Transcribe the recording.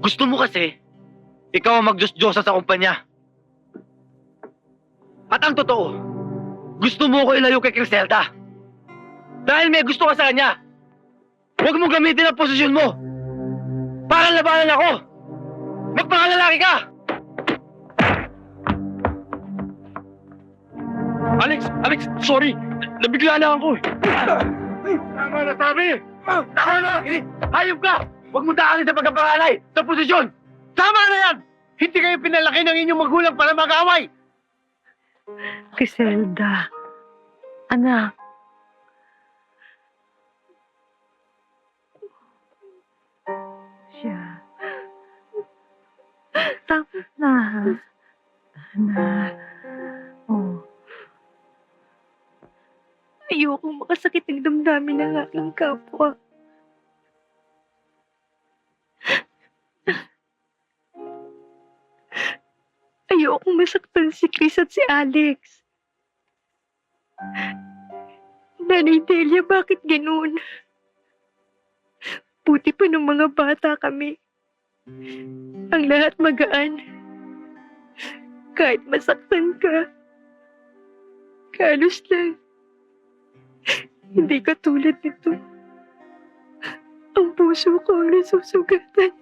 Gusto mo kasi, ikaw ang magdiyos-diyosa sa kumpanya. At ang totoo, gusto mo ko ilayo kay Criselda. Dahil may gusto ka sa kanya. Huwag mo gamitin ang posisyon mo para labanan ako. Magpangalalaki ka! Alex, sorry. Nabigla lang ako eh. Tama na sabi! Tama na! Hayop ka! Huwag mo daanin sa pagkapangalay sa posisyon! Tama na yan! Hindi kayo pinalaki ng inyong magulang para mag-away! Criselda, anak. Siya. Tama na, ha? Anak. Oh. Ayokong makasakit ang damdamin ng aking kapwa. Ayokong masaktan si Chris at si Alex. Nanay Delia, bakit ganun? Buti pa nung mga bata kami. Ang lahat magaan. Kahit masaktan ka. Kalos lang. Hindi ka tulad nito. Ang puso ko ang nasusugatan.